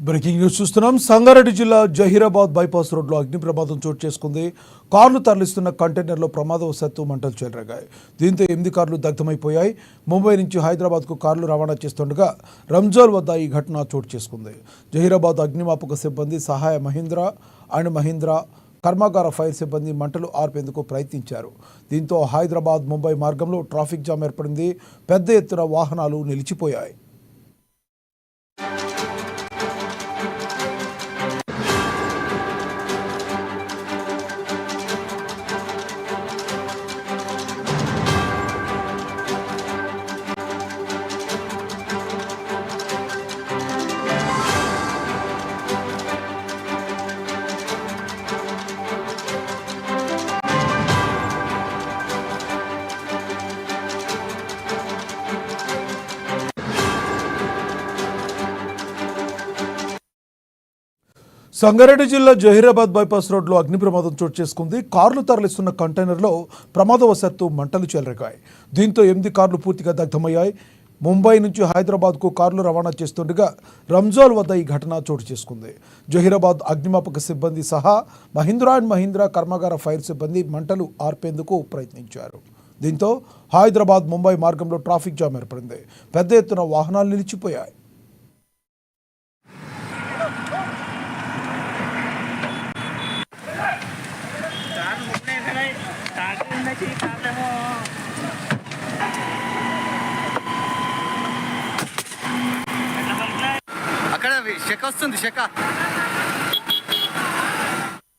Breaking news చూస్తున్నాం. సంగారెడ్డి జిల్లా Zaheerabad bypass రోడ్లో అగ్ని ప్రమాదం చోటు చేసుకుంది. కార్లు తరలిస్తున్న కంటైనర్లో ప్రమాదవశాత్తు మంటలు చెలరేగాయి. దీంతో 8 కార్లు దగ్ధమైపోయాయి. ముంబై నుంచి హైదరాబాద్కు కార్లు రవాణా చేస్తుండగా రంజాల్ వద్ద ఈ ఘటన చోటు చేసుకుంది. జహీరాబాద్ అగ్నిమాపక సిబ్బంది సహాయ మహీంద్రా కర్మాగార ఫైర్ సిబ్బంది మంటలు ఆర్పేందుకు ప్రయత్నించారు. దీంతో హైదరాబాద్ ముంబై మార్గంలో ట్రాఫిక్ జామ్ ఏర్పడింది. పెద్ద ఎత్తున వాహనాలు నిలిచిపోయాయి. సంగారెడ్డి జిల్లా జహీరాబాద్ బైపాస్ రోడ్లో అగ్ని ప్రమాదం చోటు చేసుకుంది. కార్లు తరలిస్తున్న కంటైనర్లో ప్రమాదవశాత్తు మంటలు చెలరేగాయి. దీంతో 8 కార్లు పూర్తిగా దగ్ధమయ్యాయి. ముంబై నుంచి హైదరాబాద్కు కార్లు రవాణా చేస్తుండగా రంజాల్ వద్ద ఈ ఘటన చోటు చేసుకుంది. జహీరాబాద్ అగ్నిమాపక సిబ్బంది సహా మహీంద్రా కర్మాగార ఫైర్ సిబ్బంది మంటలు ఆర్పేందుకు ప్రయత్నించారు. దీంతో హైదరాబాద్ ముంబై మార్గంలో ట్రాఫిక్ జామ్ ఏర్పడింది. పెద్ద ఎత్తున వాహనాలు నిలిచిపోయాయి. అక్కడ చెక్క వస్తుంది చెక్క